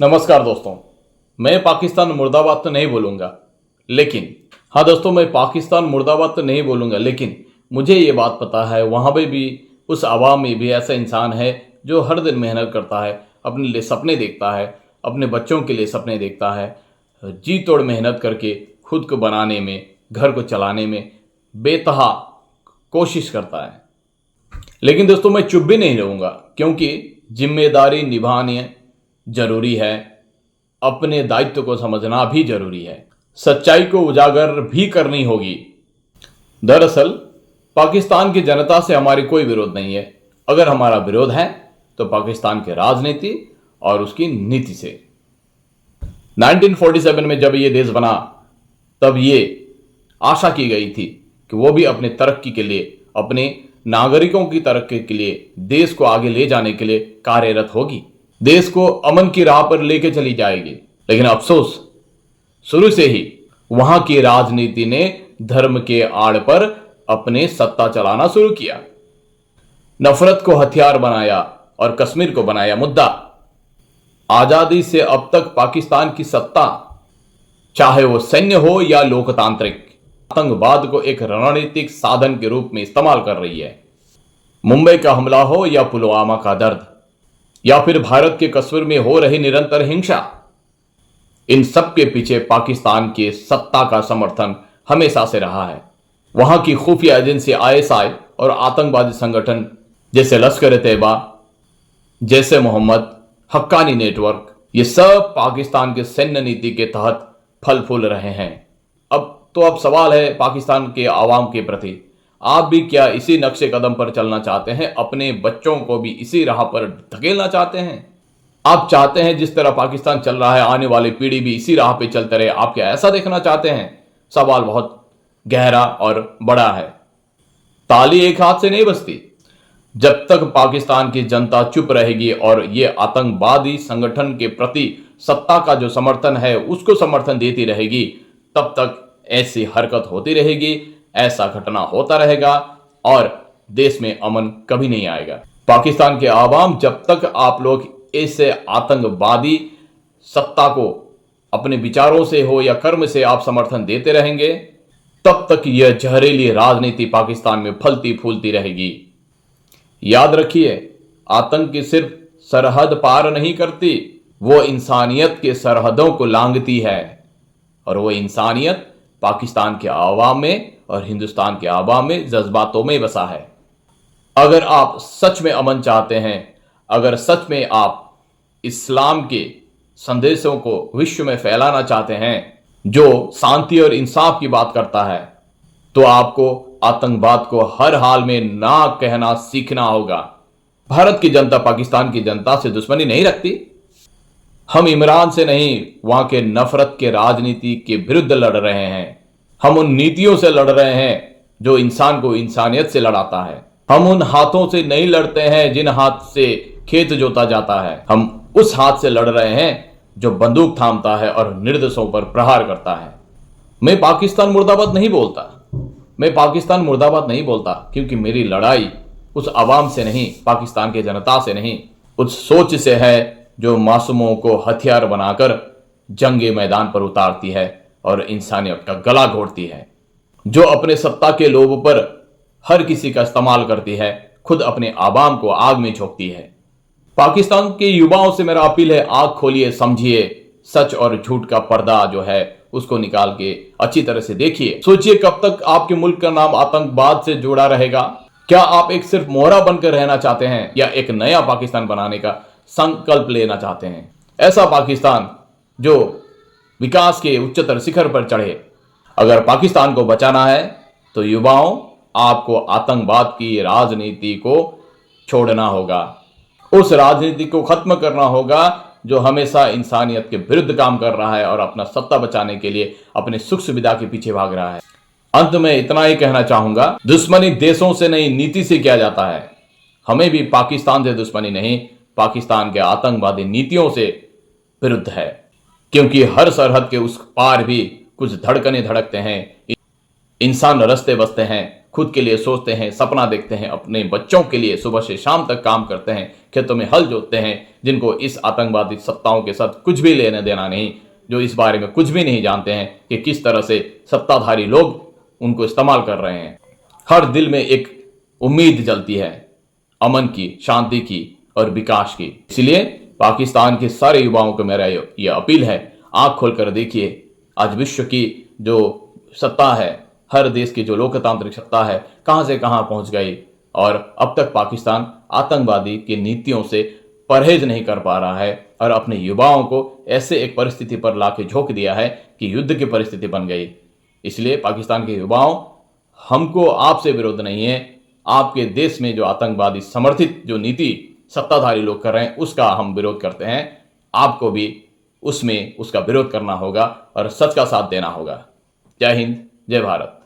नमस्कार दोस्तों। मैं पाकिस्तान मुर्दाबाद तो नहीं बोलूंगा, लेकिन हाँ दोस्तों, मैं पाकिस्तान मुर्दाबाद तो नहीं बोलूंगा, लेकिन मुझे ये बात पता है वहाँ पे भी उस आवाम में भी ऐसा इंसान है जो हर दिन मेहनत करता है, अपने लिए सपने देखता है, अपने बच्चों के लिए सपने देखता है, जी तोड़ मेहनत करके खुद को बनाने में, घर को चलाने में बेतहा कोशिश करता है। लेकिन दोस्तों, मैं चुप भी नहीं रहूँगा, क्योंकि जिम्मेदारी निभानी जरूरी है, अपने दायित्व को समझना भी जरूरी है, सच्चाई को उजागर भी करनी होगी। दरअसल पाकिस्तान की जनता से हमारी कोई विरोध नहीं है। अगर हमारा विरोध है तो पाकिस्तान की राजनीति और उसकी नीति से। 1947 में जब ये देश बना, तब ये आशा की गई थी कि वो भी अपने तरक्की के लिए, अपने नागरिकों की तरक्की के लिए, देश को आगे ले जाने के लिए कार्यरत होगी, देश को अमन की राह पर लेके चली जाएगी। लेकिन अफसोस, शुरू से ही वहां की राजनीति ने धर्म के आड़ पर अपने सत्ता चलाना शुरू किया, नफरत को हथियार बनाया और कश्मीर को बनाया मुद्दा। आजादी से अब तक पाकिस्तान की सत्ता, चाहे वो सैन्य हो या लोकतांत्रिक, आतंकवाद को एक रणनीतिक साधन के रूप में इस्तेमाल कर रही है। मुंबई का हमला हो या पुलवामा का दर्द, या फिर भारत के कश्मीर में हो रही निरंतर हिंसा, इन सब के पीछे पाकिस्तान के सत्ता का समर्थन हमेशा से रहा है। वहां की खुफिया एजेंसी आईएसआई और आतंकवादी संगठन जैसे लश्कर ए तैयबा, जैसे मोहम्मद, हक्कानी नेटवर्क, ये सब पाकिस्तान के सैन्य नीति के तहत फल फूल रहे हैं। अब सवाल है पाकिस्तान के आवाम के प्रति, आप भी क्या इसी नक्शे कदम पर चलना चाहते हैं? अपने बच्चों को भी इसी राह पर धकेलना चाहते हैं? आप चाहते हैं जिस तरह पाकिस्तान चल रहा है, आने वाली पीढ़ी भी इसी राह पे चलते रहे? आप क्या ऐसा देखना चाहते हैं? सवाल बहुत गहरा और बड़ा है। ताली एक हाथ से नहीं बजती। जब तक पाकिस्तान की जनता चुप रहेगी और ये आतंकवादी संगठन के प्रति सत्ता का जो समर्थन है उसको समर्थन देती रहेगी, तब तक ऐसी हरकत होती रहेगी, ऐसा घटना होता रहेगा और देश में अमन कभी नहीं आएगा। पाकिस्तान के आवाम, जब तक आप लोग ऐसे आतंकवादी सत्ता को अपने विचारों से हो या कर्म से आप समर्थन देते रहेंगे, तब तक यह जहरीली राजनीति पाकिस्तान में फलती फूलती रहेगी। याद रखिए, आतंक सिर्फ सरहद पार नहीं करती, वो इंसानियत के सरहदों को लांघती है, और वो इंसानियत पाकिस्तान के आवाम में और हिंदुस्तान के आवाम में जज्बातों में बसा है। अगर आप सच में अमन चाहते हैं, अगर सच में आप इस्लाम के संदेशों को विश्व में फैलाना चाहते हैं, जो शांति और इंसाफ की बात करता है, तो आपको आतंकवाद को हर हाल में ना कहना सीखना होगा। भारत की जनता पाकिस्तान की जनता से दुश्मनी नहीं रखती। हम इमरान से नहीं, वहां के नफरत के राजनीति के विरुद्ध लड़ रहे हैं। हम उन नीतियों से लड़ रहे हैं जो इंसान को इंसानियत से लड़ाता है। हम उन हाथों से नहीं लड़ते हैं जिन हाथ से खेत जोता जाता है। हम उस हाथ से लड़ रहे हैं जो बंदूक थामता है और निर्दोषों पर प्रहार करता है। मैं पाकिस्तान मुर्दाबाद नहीं बोलता, मैं पाकिस्तान मुर्दाबाद नहीं बोलता, क्योंकि मेरी लड़ाई उस आवाम से नहीं, पाकिस्तान के जनता से नहीं, उस सोच से है जो मासूमों को हथियार बनाकर जंगे मैदान पर उतारती है और इंसानियत का गला घोटती है, जो अपने सत्ता के लोभ पर हर किसी का इस्तेमाल करती है, खुद अपने आवाम को आग में झोंकती है। पाकिस्तान के युवाओं से मेरा अपील है, आग खोलिए, समझिए, सच और झूठ का पर्दा जो है उसको निकाल के अच्छी तरह से देखिए। सोचिए, कब तक आपके मुल्क का नाम आतंकवाद से जुड़ा रहेगा? क्या आप एक सिर्फ मोहरा बनकर रहना चाहते हैं, या एक नया पाकिस्तान बनाने का संकल्प लेना चाहते हैं? ऐसा पाकिस्तान जो विकास के उच्चतर शिखर पर चढ़े। अगर पाकिस्तान को बचाना है तो युवाओं, आपको आतंकवाद की राजनीति को छोड़ना होगा, उस राजनीति को खत्म करना होगा जो हमेशा इंसानियत के विरुद्ध काम कर रहा है और अपना सत्ता बचाने के लिए अपने सुख सुविधा के पीछे भाग रहा है। अंत में इतना ही कहना चाहूंगा, दुश्मनी देशों से नहीं, नीति से किया जाता है। हमें भी पाकिस्तान से दुश्मनी नहीं, पाकिस्तान के आतंकवादी नीतियों से विरुद्ध है, क्योंकि हर सरहद के उस पार भी कुछ धड़कने धड़कते हैं, इंसान रस्ते बसते हैं, खुद के लिए सोचते हैं, सपना देखते हैं, अपने बच्चों के लिए सुबह से शाम तक काम करते हैं, खेतों में हल जोतते हैं, जिनको इस आतंकवादी सत्ताओं के साथ कुछ भी लेना देना नहीं, जो इस बारे में कुछ भी नहीं जानते हैं कि किस तरह से सत्ताधारी लोग उनको इस्तेमाल कर रहे हैं। हर दिल में एक उम्मीद जलती है, अमन की, शांति की और विकास की। इसलिए पाकिस्तान के सारे युवाओं को मेरा ये अपील है, आंख खोलकर देखिए। आज विश्व की जो सत्ता है, हर देश की जो लोकतांत्रिक सत्ता है, कहां से कहां पहुंच गई, और अब तक पाकिस्तान आतंकवादी की नीतियों से परहेज नहीं कर पा रहा है और अपने युवाओं को ऐसे एक परिस्थिति पर लाके झोंक दिया है कि युद्ध की परिस्थिति बन गई। इसलिए पाकिस्तान के युवाओं, हमको आपसे विरोध नहीं है, आपके देश में जो आतंकवादी समर्थित जो नीति सत्ताधारी लोग कर रहे हैं उसका हम विरोध करते हैं। आपको भी उसमें उसका विरोध करना होगा और सच का साथ देना होगा। जय हिंद, जय भारत।